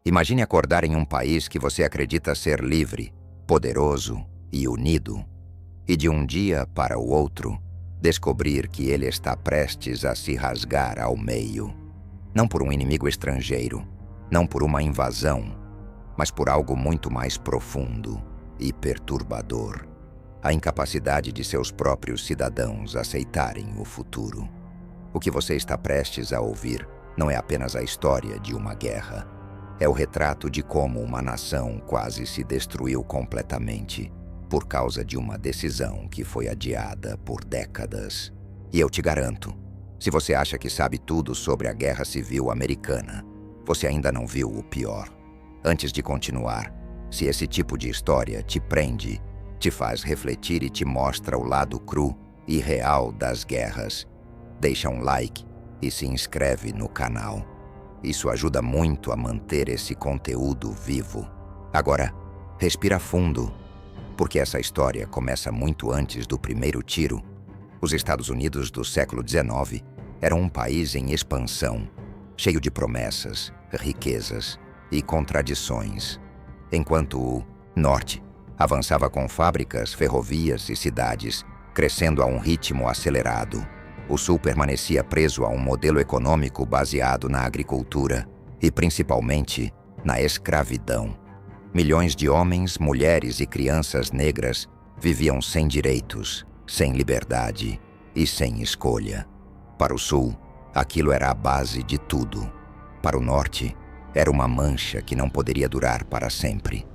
Imagine acordar em um país que você acredita ser livre, poderoso e unido, e de um dia para o outro, descobrir que ele está prestes a se rasgar ao meio. Não por um inimigo estrangeiro, não por uma invasão, mas por algo muito mais profundo e perturbador: a incapacidade de seus próprios cidadãos aceitarem o futuro. O que você está prestes a ouvir não é apenas a história de uma guerra. É o retrato de como uma nação quase se destruiu completamente por causa de uma decisão que foi adiada por décadas. E eu te garanto, se você acha que sabe tudo sobre a Guerra Civil Americana, você ainda não viu o pior. Antes de continuar, se esse tipo de história te prende, te faz refletir e te mostra o lado cru e real das guerras, deixa um like e se inscreve no canal. Isso ajuda muito a manter esse conteúdo vivo. Agora, respira fundo, porque essa história começa muito antes do primeiro tiro. Os Estados Unidos do século XIX eram um país em expansão, cheio de promessas, riquezas e contradições, enquanto o Norte avançava com fábricas, ferrovias e cidades, crescendo a um ritmo acelerado. O Sul permanecia preso a um modelo econômico baseado na agricultura e, principalmente, na escravidão. Milhões de homens, mulheres e crianças negras viviam sem direitos, sem liberdade e sem escolha. Para o Sul, aquilo era a base de tudo. Para o Norte, era uma mancha que não poderia durar para sempre.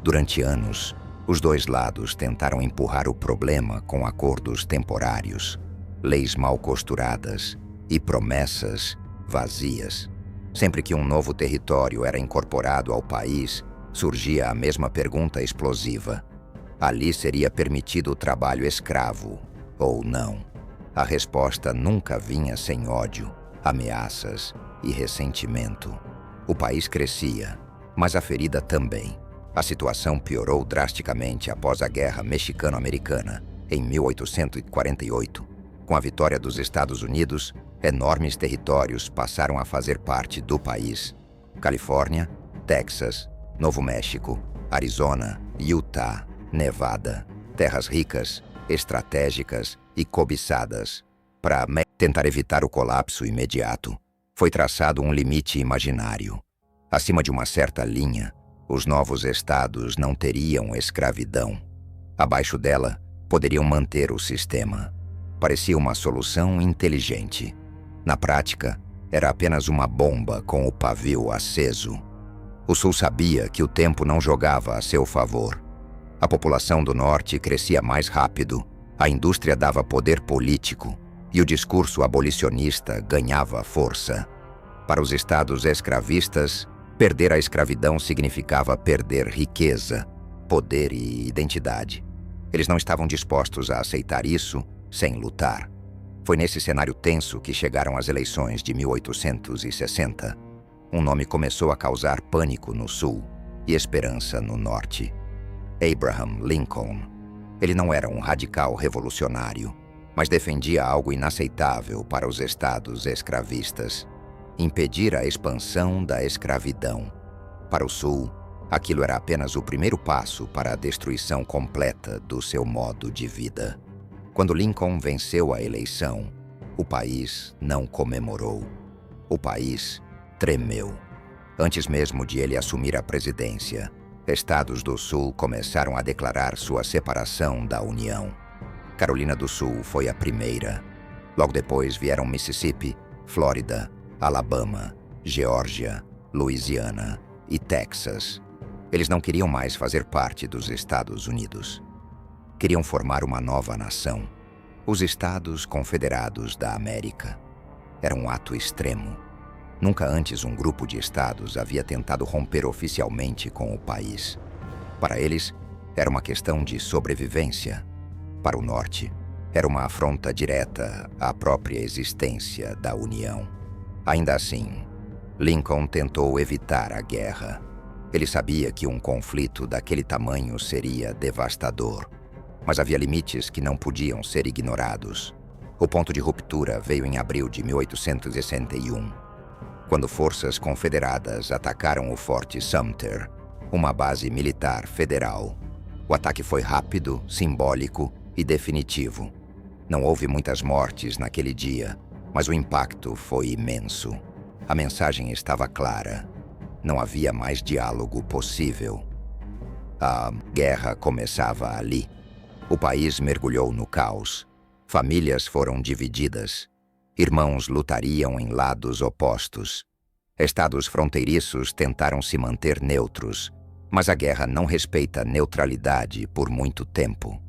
Durante anos, os dois lados tentaram empurrar o problema com acordos temporários, leis mal costuradas e promessas vazias. Sempre que um novo território era incorporado ao país, surgia a mesma pergunta explosiva: ali seria permitido o trabalho escravo ou não? A resposta nunca vinha sem ódio, ameaças e ressentimento. O país crescia, mas a ferida também. A situação piorou drasticamente após a Guerra Mexicano-Americana, em 1848. Com a vitória dos Estados Unidos, enormes territórios passaram a fazer parte do país. Califórnia, Texas, Novo México, Arizona, Utah, Nevada. Terras ricas, estratégicas e cobiçadas. Para tentar evitar o colapso imediato, foi traçado um limite imaginário. Acima de uma certa linha, os novos estados não teriam escravidão. Abaixo dela, poderiam manter o sistema. Parecia uma solução inteligente. Na prática, era apenas uma bomba com o pavio aceso. O Sul sabia que o tempo não jogava a seu favor. A população do Norte crescia mais rápido, a indústria dava poder político e o discurso abolicionista ganhava força. Para os estados escravistas, perder a escravidão significava perder riqueza, poder e identidade. Eles não estavam dispostos a aceitar isso sem lutar. Foi nesse cenário tenso que chegaram as eleições de 1860. Um nome começou a causar pânico no Sul e esperança no Norte: Abraham Lincoln. Ele não era um radical revolucionário, mas defendia algo inaceitável para os estados escravistas: impedir a expansão da escravidão. Para o Sul, aquilo era apenas o primeiro passo para a destruição completa do seu modo de vida. Quando Lincoln venceu a eleição, o país não comemorou. O país tremeu. Antes mesmo de ele assumir a presidência, estados do Sul começaram a declarar sua separação da União. Carolina do Sul foi a primeira. Logo depois vieram Mississippi, Flórida, Alabama, Geórgia, Louisiana e Texas. Eles não queriam mais fazer parte dos Estados Unidos. Queriam formar uma nova nação, os Estados Confederados da América. Era um ato extremo. Nunca antes um grupo de estados havia tentado romper oficialmente com o país. Para eles, era uma questão de sobrevivência. Para o Norte, era uma afronta direta à própria existência da União. Ainda assim, Lincoln tentou evitar a guerra. Ele sabia que um conflito daquele tamanho seria devastador. Mas havia limites que não podiam ser ignorados. O ponto de ruptura veio em abril de 1861. quando forças confederadas atacaram o Forte Sumter, uma base militar federal. O ataque foi rápido, simbólico e definitivo. Não houve muitas mortes naquele dia, mas o impacto foi imenso. A mensagem estava clara. Não havia mais diálogo possível. A guerra começava ali. O país mergulhou no caos. Famílias foram divididas. Irmãos lutariam em lados opostos. Estados fronteiriços tentaram se manter neutros, mas a guerra não respeita neutralidade por muito tempo.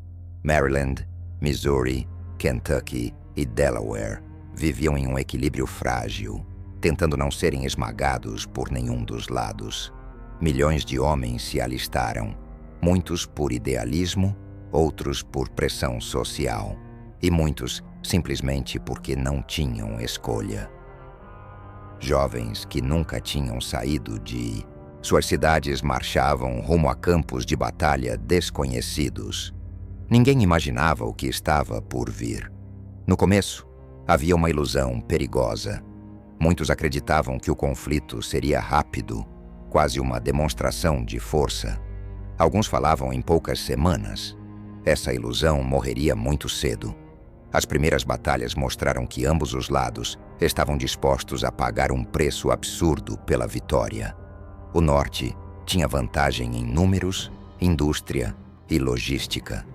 Maryland, Missouri, Kentucky e Delaware viviam em um equilíbrio frágil, tentando não serem esmagados por nenhum dos lados. Milhões de homens se alistaram, muitos por idealismo, outros por pressão social, e muitos simplesmente porque não tinham escolha. Jovens que nunca tinham saído de suas cidades marchavam rumo a campos de batalha desconhecidos. Ninguém imaginava o que estava por vir. No começo, havia uma ilusão perigosa. Muitos acreditavam que o conflito seria rápido, quase uma demonstração de força. Alguns falavam em poucas semanas. Essa ilusão morreria muito cedo. As primeiras batalhas mostraram que ambos os lados estavam dispostos a pagar um preço absurdo pela vitória. O Norte tinha vantagem em números, indústria e logística.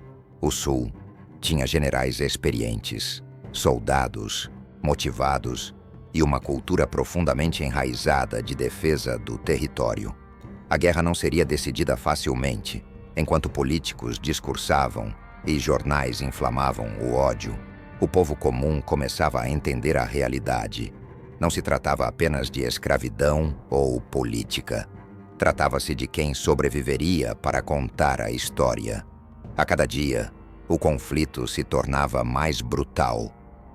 O Sul tinha generais experientes, soldados motivados e uma cultura profundamente enraizada de defesa do território. A guerra não seria decidida facilmente, enquanto políticos discursavam e jornais inflamavam o ódio. O povo comum começava a entender a realidade. Não se tratava apenas de escravidão ou política. Tratava-se de quem sobreviveria para contar a história. A cada dia, o conflito se tornava mais brutal,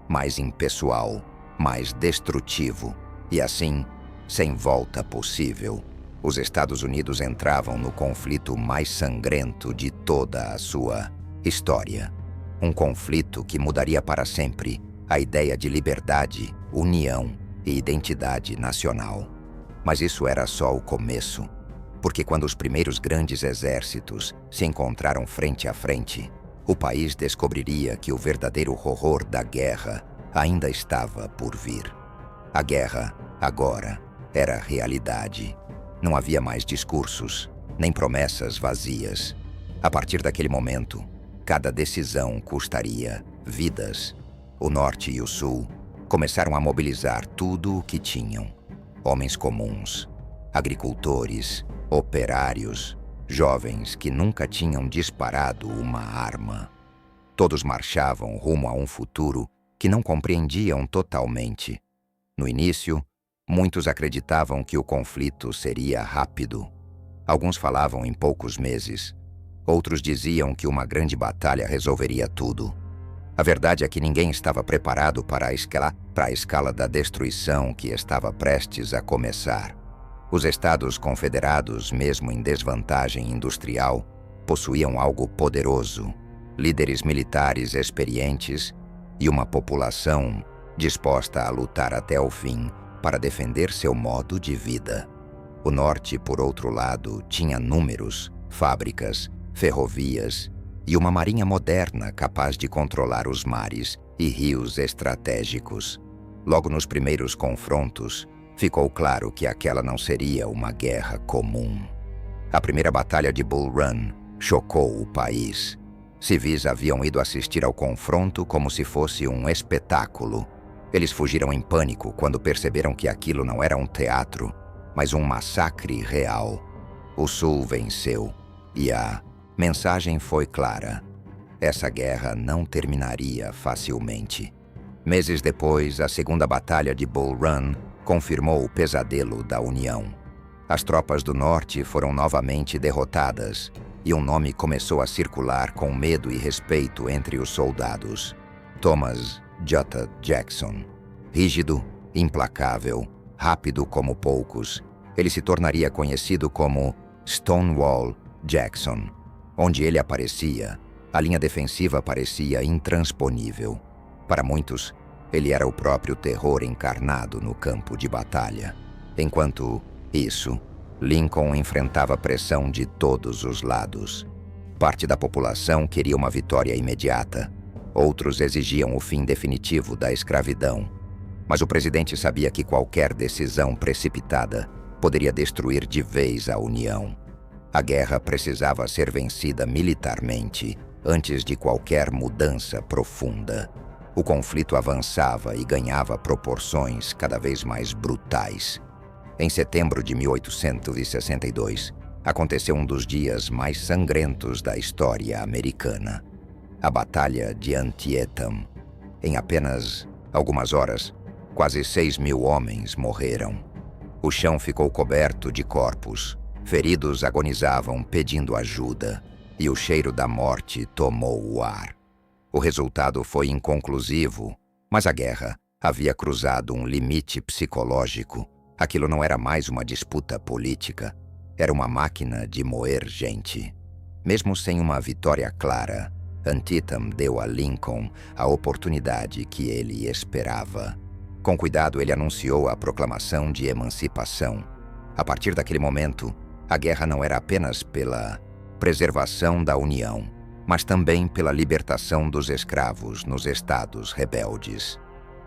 mais impessoal, mais destrutivo, e assim, sem volta possível. Os Estados Unidos entravam no conflito mais sangrento de toda a sua história. Um conflito que mudaria para sempre a ideia de liberdade, união e identidade nacional. Mas isso era só o começo, porque quando os primeiros grandes exércitos se encontraram frente a frente, o país descobriria que o verdadeiro horror da guerra ainda estava por vir. A guerra, agora, era realidade. Não havia mais discursos, nem promessas vazias. A partir daquele momento, cada decisão custaria vidas. O Norte e o Sul começaram a mobilizar tudo o que tinham. Homens comuns, agricultores, operários, jovens que nunca tinham disparado uma arma. Todos marchavam rumo a um futuro que não compreendiam totalmente. No início, muitos acreditavam que o conflito seria rápido. Alguns falavam em poucos meses. Outros diziam que uma grande batalha resolveria tudo. A verdade é que ninguém estava preparado para a escala da destruição que estava prestes a começar. Os Estados Confederados, mesmo em desvantagem industrial, possuíam algo poderoso, líderes militares experientes e uma população disposta a lutar até o fim para defender seu modo de vida. O Norte, por outro lado, tinha números, fábricas, ferrovias e uma marinha moderna capaz de controlar os mares e rios estratégicos. Logo nos primeiros confrontos, ficou claro que aquela não seria uma guerra comum. A primeira batalha de Bull Run chocou o país. Civis haviam ido assistir ao confronto como se fosse um espetáculo. Eles fugiram em pânico quando perceberam que aquilo não era um teatro, mas um massacre real. O Sul venceu e a mensagem foi clara. Essa guerra não terminaria facilmente. Meses depois, a segunda batalha de Bull Run confirmou o pesadelo da União. As tropas do Norte foram novamente derrotadas e um nome começou a circular com medo e respeito entre os soldados: Thomas J. Jackson. Rígido, implacável, rápido como poucos, ele se tornaria conhecido como Stonewall Jackson. Onde ele aparecia, a linha defensiva parecia intransponível. Para muitos, ele era o próprio terror encarnado no campo de batalha. Enquanto isso, Lincoln enfrentava pressão de todos os lados. Parte da população queria uma vitória imediata. Outros exigiam o fim definitivo da escravidão. Mas o presidente sabia que qualquer decisão precipitada poderia destruir de vez a União. A guerra precisava ser vencida militarmente antes de qualquer mudança profunda. O conflito avançava e ganhava proporções cada vez mais brutais. Em setembro de 1862, aconteceu um dos dias mais sangrentos da história americana. A Batalha de Antietam. Em apenas algumas horas, quase 6.000 homens morreram. O chão ficou coberto de corpos. Feridos agonizavam pedindo ajuda, e o cheiro da morte tomou o ar. O resultado foi inconclusivo, mas a guerra havia cruzado um limite psicológico. Aquilo não era mais uma disputa política, era uma máquina de moer gente. Mesmo sem uma vitória clara, Antietam deu a Lincoln a oportunidade que ele esperava. Com cuidado, ele anunciou a proclamação de emancipação. A partir daquele momento, a guerra não era apenas pela preservação da União, mas também pela libertação dos escravos nos estados rebeldes.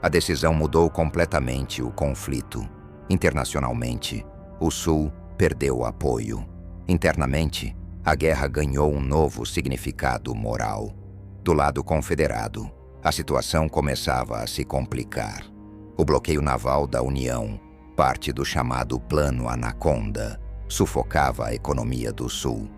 A decisão mudou completamente o conflito. Internacionalmente, o Sul perdeu apoio. Internamente, a guerra ganhou um novo significado moral. Do lado confederado, a situação começava a se complicar. O bloqueio naval da União, parte do chamado Plano Anaconda, sufocava a economia do Sul.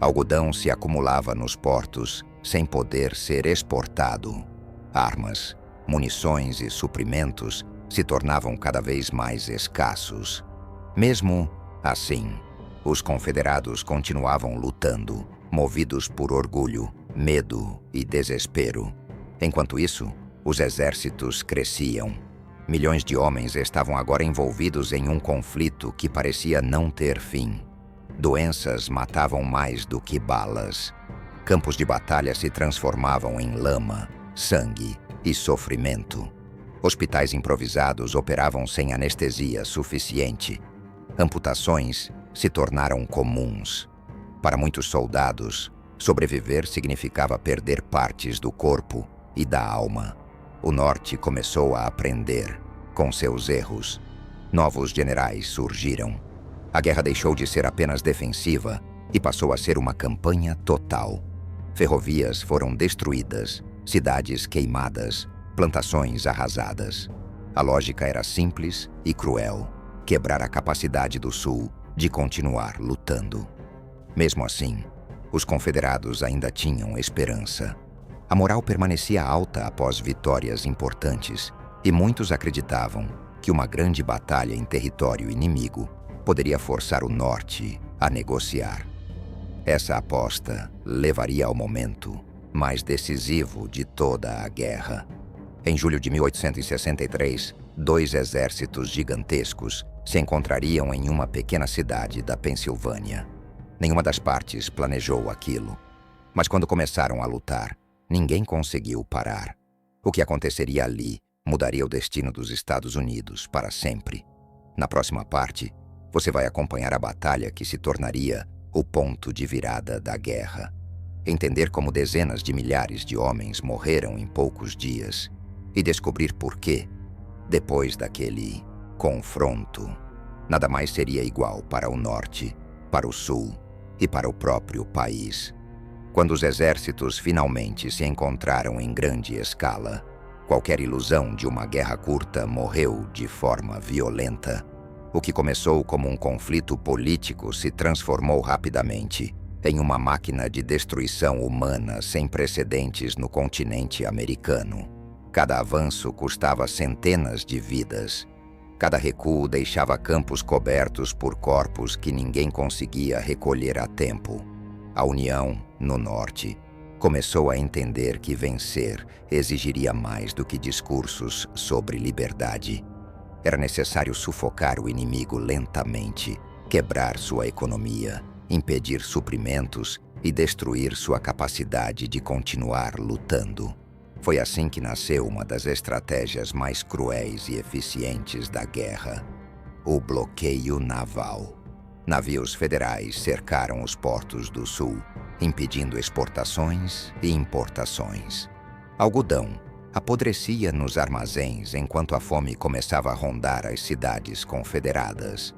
Algodão se acumulava nos portos sem poder ser exportado. Armas, munições e suprimentos se tornavam cada vez mais escassos. Mesmo assim, os confederados continuavam lutando, movidos por orgulho, medo e desespero. Enquanto isso, os exércitos cresciam. Milhões de homens estavam agora envolvidos em um conflito que parecia não ter fim. Doenças matavam mais do que balas. Campos de batalha se transformavam em lama, sangue e sofrimento. Hospitais improvisados operavam sem anestesia suficiente. Amputações se tornaram comuns. Para muitos soldados, sobreviver significava perder partes do corpo e da alma. O Norte começou a aprender com seus erros. Novos generais surgiram. A guerra deixou de ser apenas defensiva e passou a ser uma campanha total. Ferrovias foram destruídas, cidades queimadas, plantações arrasadas. A lógica era simples e cruel: quebrar a capacidade do Sul de continuar lutando. Mesmo assim, os confederados ainda tinham esperança. A moral permanecia alta após vitórias importantes, e muitos acreditavam que uma grande batalha em território inimigo poderia forçar o Norte a negociar. Essa aposta levaria ao momento mais decisivo de toda a guerra. Em julho de 1863, 2 exércitos gigantescos se encontrariam em uma pequena cidade da Pensilvânia. Nenhuma das partes planejou aquilo, mas quando começaram a lutar, ninguém conseguiu parar. O que aconteceria ali mudaria o destino dos Estados Unidos para sempre. Na próxima parte, você vai acompanhar a batalha que se tornaria o ponto de virada da guerra. Entender como dezenas de milhares de homens morreram em poucos dias e descobrir por quê, depois daquele confronto, nada mais seria igual para o Norte, para o Sul e para o próprio país. Quando os exércitos finalmente se encontraram em grande escala, qualquer ilusão de uma guerra curta morreu de forma violenta. O que começou como um conflito político se transformou rapidamente em uma máquina de destruição humana sem precedentes no continente americano. Cada avanço custava centenas de vidas. Cada recuo deixava campos cobertos por corpos que ninguém conseguia recolher a tempo. A União, no Norte, começou a entender que vencer exigiria mais do que discursos sobre liberdade. Era necessário sufocar o inimigo lentamente, quebrar sua economia, impedir suprimentos e destruir sua capacidade de continuar lutando. Foi assim que nasceu uma das estratégias mais cruéis e eficientes da guerra: o bloqueio naval. Navios federais cercaram os portos do Sul, impedindo exportações e importações. Algodão apodrecia nos armazéns enquanto a fome começava a rondar as cidades confederadas.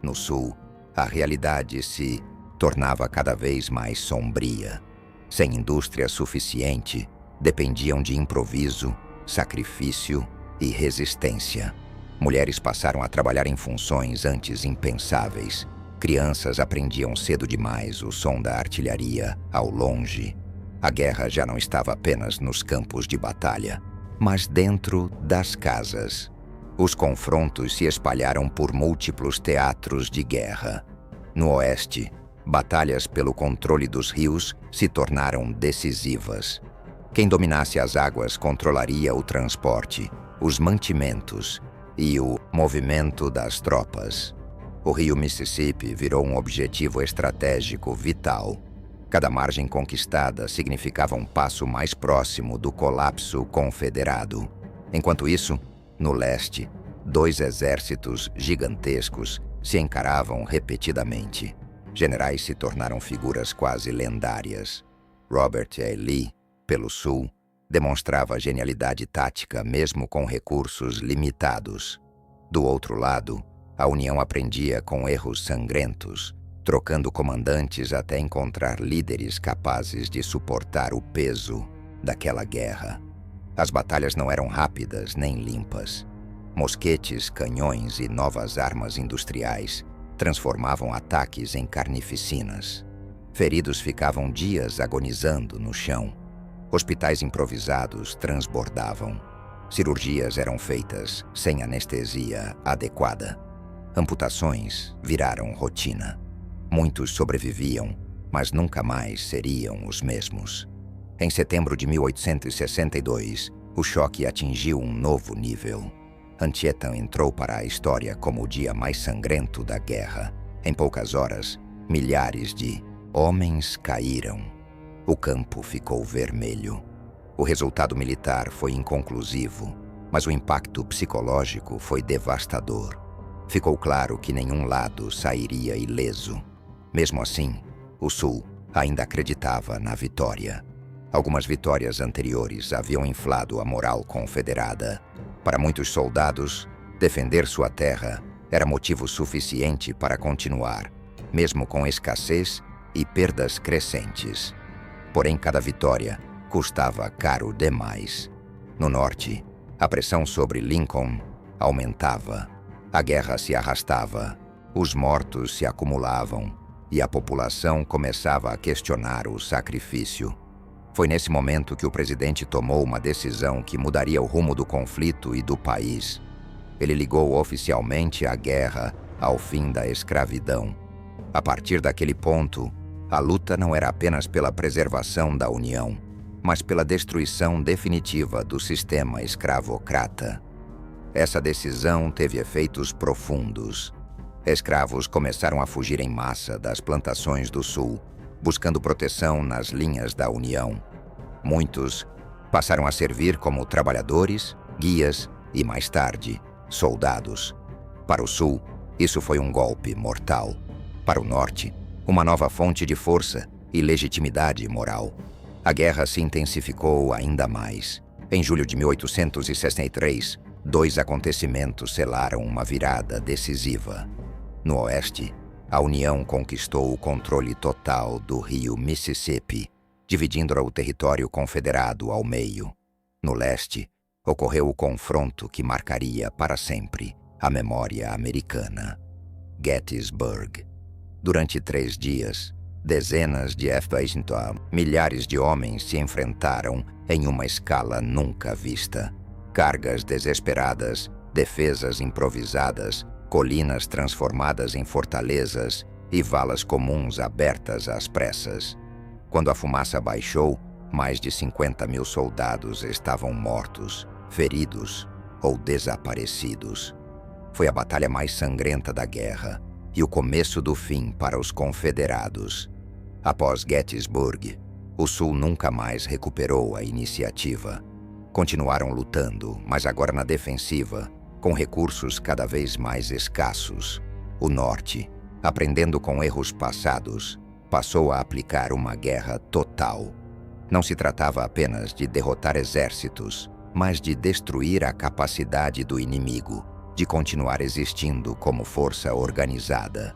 No Sul, a realidade se tornava cada vez mais sombria. Sem indústria suficiente, dependiam de improviso, sacrifício e resistência. Mulheres passaram a trabalhar em funções antes impensáveis. Crianças aprendiam cedo demais o som da artilharia ao longe. A guerra já não estava apenas nos campos de batalha, mas dentro das casas. Os confrontos se espalharam por múltiplos teatros de guerra. No Oeste, batalhas pelo controle dos rios se tornaram decisivas. Quem dominasse as águas controlaria o transporte, os mantimentos e o movimento das tropas. O rio Mississippi virou um objetivo estratégico vital. Cada margem conquistada significava um passo mais próximo do colapso confederado. Enquanto isso, no leste, dois exércitos gigantescos se encaravam repetidamente. Generais se tornaram figuras quase lendárias. Robert E. Lee, pelo sul, demonstrava genialidade tática mesmo com recursos limitados. Do outro lado, a União aprendia com erros sangrentos, trocando comandantes até encontrar líderes capazes de suportar o peso daquela guerra. As batalhas não eram rápidas nem limpas. Mosquetes, canhões e novas armas industriais transformavam ataques em carnificinas. Feridos ficavam dias agonizando no chão. Hospitais improvisados transbordavam. Cirurgias eram feitas sem anestesia adequada. Amputações viraram rotina. Muitos sobreviviam, mas nunca mais seriam os mesmos. Em setembro de 1862, o choque atingiu um novo nível. Antietam entrou para a história como o dia mais sangrento da guerra. Em poucas horas, milhares de homens caíram. O campo ficou vermelho. O resultado militar foi inconclusivo, mas o impacto psicológico foi devastador. Ficou claro que nenhum lado sairia ileso. Mesmo assim, o Sul ainda acreditava na vitória. Algumas vitórias anteriores haviam inflado a moral confederada. Para muitos soldados, defender sua terra era motivo suficiente para continuar, mesmo com escassez e perdas crescentes. Porém, cada vitória custava caro demais. No norte, a pressão sobre Lincoln aumentava. A guerra se arrastava, os mortos se acumulavam e a população começava a questionar o sacrifício. Foi nesse momento que o presidente tomou uma decisão que mudaria o rumo do conflito e do país. Ele ligou oficialmente a guerra ao fim da escravidão. A partir daquele ponto, a luta não era apenas pela preservação da União, mas pela destruição definitiva do sistema escravocrata. Essa decisão teve efeitos profundos. Escravos começaram a fugir em massa das plantações do Sul, buscando proteção nas linhas da União. Muitos passaram a servir como trabalhadores, guias e, mais tarde, soldados. Para o Sul, isso foi um golpe mortal. Para o Norte, uma nova fonte de força e legitimidade moral. A guerra se intensificou ainda mais. Em julho de 1863, dois acontecimentos selaram uma virada decisiva. No Oeste, a União conquistou o controle total do rio Mississippi, dividindo o território confederado ao meio. No Leste, ocorreu o confronto que marcaria para sempre a memória americana. Gettysburg. Durante 3 dias, dezenas de milhares de homens se enfrentaram em uma escala nunca vista. Cargas desesperadas, defesas improvisadas, colinas transformadas em fortalezas e valas comuns abertas às pressas. Quando a fumaça baixou, mais de 50.000 soldados estavam mortos, feridos ou desaparecidos. Foi a batalha mais sangrenta da guerra e o começo do fim para os confederados. Após Gettysburg, o Sul nunca mais recuperou a iniciativa. Continuaram lutando, mas agora na defensiva, Com recursos cada vez mais escassos, o Norte, aprendendo com erros passados, passou a aplicar uma guerra total. Não se tratava apenas de derrotar exércitos, mas de destruir a capacidade do inimigo de continuar existindo como força organizada.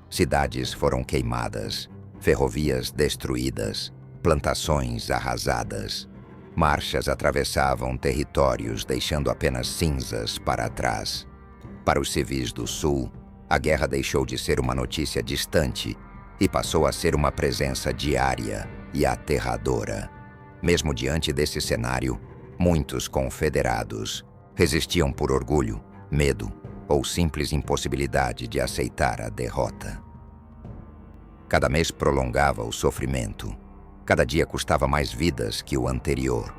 Cidades foram queimadas, ferrovias destruídas, plantações arrasadas. Marchas atravessavam territórios deixando apenas cinzas para trás. Para os civis do Sul, a guerra deixou de ser uma notícia distante e passou a ser uma presença diária e aterradora. Mesmo diante desse cenário, muitos confederados resistiam por orgulho, medo ou simples impossibilidade de aceitar a derrota. Cada mês prolongava o sofrimento. Cada dia custava mais vidas que o anterior.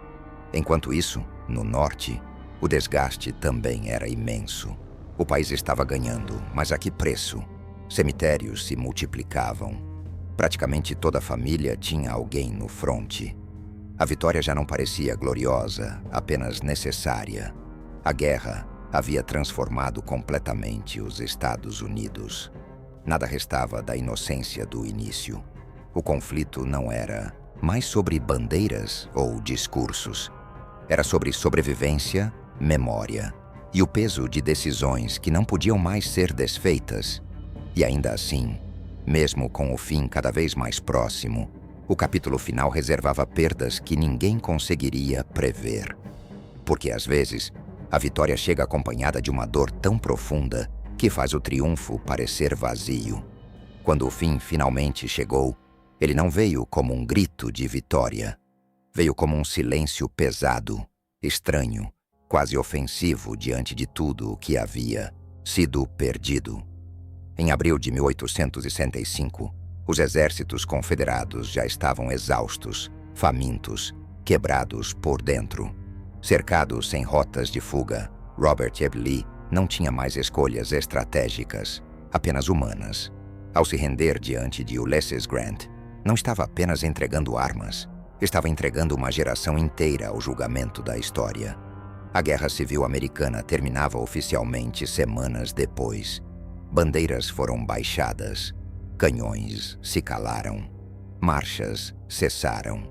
Enquanto isso, no Norte, o desgaste também era imenso. O país estava ganhando, mas a que preço? Cemitérios se multiplicavam. Praticamente toda a família tinha alguém no fronte. A vitória já não parecia gloriosa, apenas necessária. A guerra havia transformado completamente os Estados Unidos. Nada restava da inocência do início. O conflito não era mais sobre bandeiras ou discursos. Era sobre sobrevivência, memória e o peso de decisões que não podiam mais ser desfeitas. E ainda assim, mesmo com o fim cada vez mais próximo, o capítulo final reservava perdas que ninguém conseguiria prever. Porque às vezes, a vitória chega acompanhada de uma dor tão profunda que faz o triunfo parecer vazio. Quando o fim finalmente chegou, ele não veio como um grito de vitória. Veio como um silêncio pesado, estranho, quase ofensivo diante de tudo o que havia sido perdido. Em abril de 1865, os exércitos confederados já estavam exaustos, famintos, quebrados por dentro. Cercados sem rotas de fuga, Robert E. Lee não tinha mais escolhas estratégicas, apenas humanas. Ao se render diante de Ulysses Grant, não estava apenas entregando armas, estava entregando uma geração inteira ao julgamento da história. A Guerra Civil Americana terminava oficialmente semanas depois. Bandeiras foram baixadas, canhões se calaram, marchas cessaram.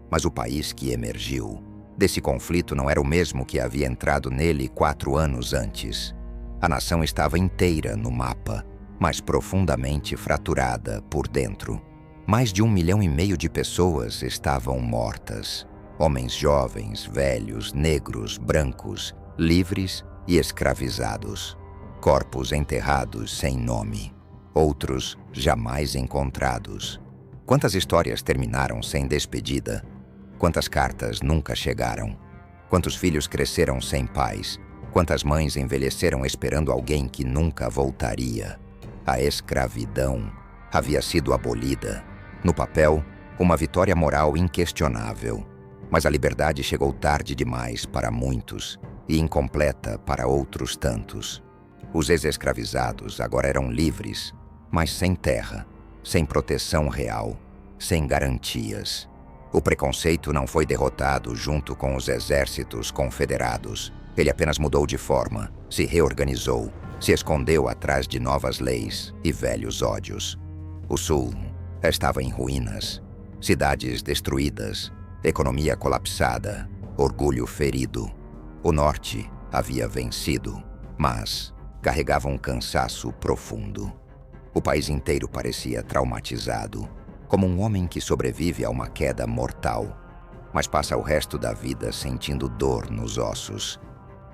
Mas o país que emergiu desse conflito não era o mesmo que havia entrado nele 4 anos antes. A nação estava inteira no mapa, mas profundamente fraturada por dentro. Mais de 1,5 milhão de pessoas estavam mortas. Homens jovens, velhos, negros, brancos, livres e escravizados. Corpos enterrados sem nome. Outros jamais encontrados. Quantas histórias terminaram sem despedida? Quantas cartas nunca chegaram? Quantos filhos cresceram sem pais? Quantas mães envelheceram esperando alguém que nunca voltaria? A escravidão havia sido abolida. No papel, uma vitória moral inquestionável. Mas a liberdade chegou tarde demais para muitos e incompleta para outros tantos. Os ex-escravizados agora eram livres, mas sem terra, sem proteção real, sem garantias. O preconceito não foi derrotado junto com os exércitos confederados. Ele apenas mudou de forma, se reorganizou, se escondeu atrás de novas leis e velhos ódios. O Sul estava em ruínas, cidades destruídas, economia colapsada, orgulho ferido. O Norte havia vencido, mas carregava um cansaço profundo. O país inteiro parecia traumatizado, como um homem que sobrevive a uma queda mortal, mas passa o resto da vida sentindo dor nos ossos.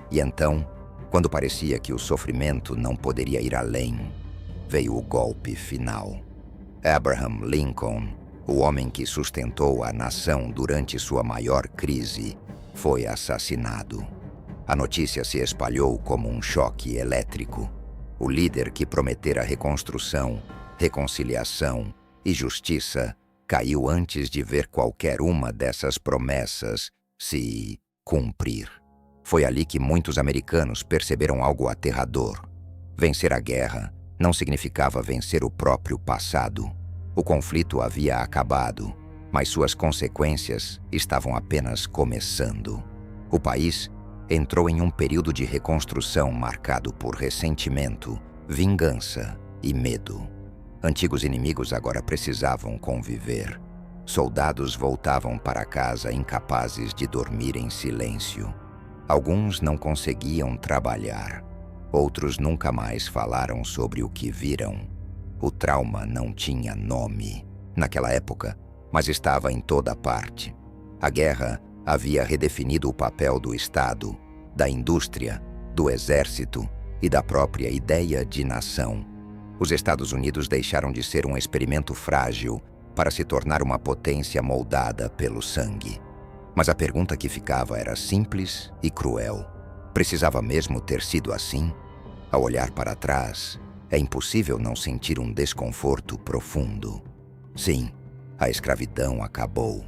E então, quando parecia que o sofrimento não poderia ir além, veio o golpe final. Abraham Lincoln, o homem que sustentou a nação durante sua maior crise, foi assassinado. A notícia se espalhou como um choque elétrico. O líder que prometera reconstrução, reconciliação e justiça caiu antes de ver qualquer uma dessas promessas se cumprir. Foi ali que muitos americanos perceberam algo aterrador. Vencer a guerra não significava vencer o próprio passado. O conflito havia acabado, mas suas consequências estavam apenas começando. O país entrou em um período de reconstrução marcado por ressentimento, vingança e medo. Antigos inimigos agora precisavam conviver. Soldados voltavam para casa incapazes de dormir em silêncio. Alguns não conseguiam trabalhar. Outros nunca mais falaram sobre o que viram. O trauma não tinha nome naquela época, mas estava em toda parte. A guerra havia redefinido o papel do Estado, da indústria, do exército e da própria ideia de nação. Os Estados Unidos deixaram de ser um experimento frágil para se tornar uma potência moldada pelo sangue. Mas a pergunta que ficava era simples e cruel. Precisava mesmo ter sido assim? Ao olhar para trás, é impossível não sentir um desconforto profundo. Sim, a escravidão acabou.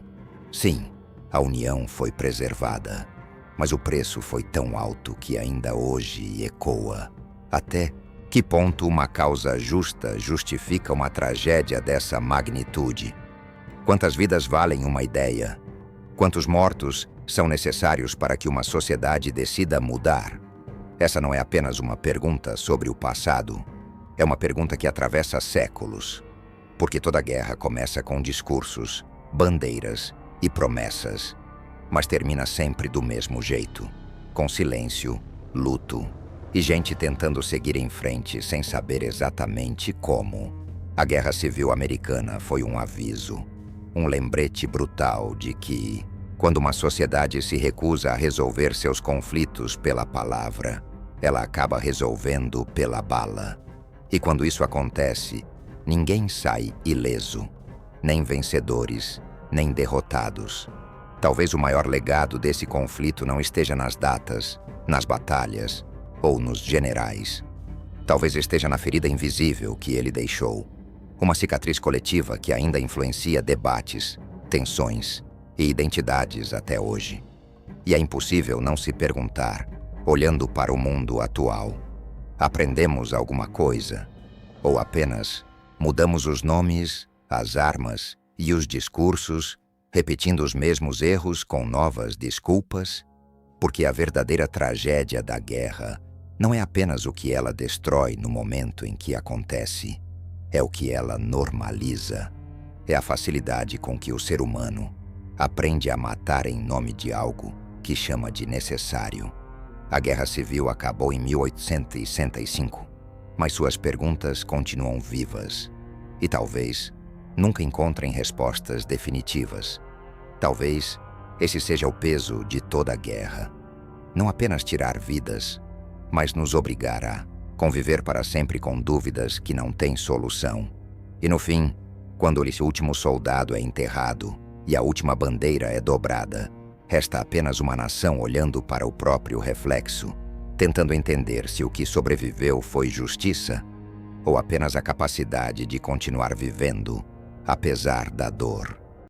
Sim, a união foi preservada. Mas o preço foi tão alto que ainda hoje ecoa. Até que ponto uma causa justa justifica uma tragédia dessa magnitude? Quantas vidas valem uma ideia? Quantos mortos são necessários para que uma sociedade decida mudar? Essa não é apenas uma pergunta sobre o passado. É uma pergunta que atravessa séculos. Porque toda guerra começa com discursos, bandeiras e promessas, mas termina sempre do mesmo jeito, com silêncio, luto e gente tentando seguir em frente sem saber exatamente como. A Guerra Civil Americana foi um aviso, um lembrete brutal de que, quando uma sociedade se recusa a resolver seus conflitos pela palavra, ela acaba resolvendo pela bala. E quando isso acontece, ninguém sai ileso, nem vencedores, nem derrotados. Talvez o maior legado desse conflito não esteja nas datas, nas batalhas ou nos generais. Talvez esteja na ferida invisível que ele deixou, uma cicatriz coletiva que ainda influencia debates, tensões e identidades até hoje. E é impossível não se perguntar, olhando para o mundo atual: aprendemos alguma coisa? Ou apenas mudamos os nomes, as armas e os discursos, repetindo os mesmos erros com novas desculpas? Porque a verdadeira tragédia da guerra não é apenas o que ela destrói no momento em que acontece, é o que ela normaliza. É a facilidade com que o ser humano aprende a matar em nome de algo que chama de necessário. A Guerra Civil acabou em 1865, mas suas perguntas continuam vivas e talvez nunca encontrem respostas definitivas. Talvez esse seja o peso de toda a guerra. Não apenas tirar vidas, mas nos obrigar a conviver para sempre com dúvidas que não têm solução. E no fim, quando esse último soldado é enterrado e a última bandeira é dobrada, resta apenas uma nação olhando para o próprio reflexo, tentando entender se o que sobreviveu foi justiça ou apenas a capacidade de continuar vivendo, apesar da dor.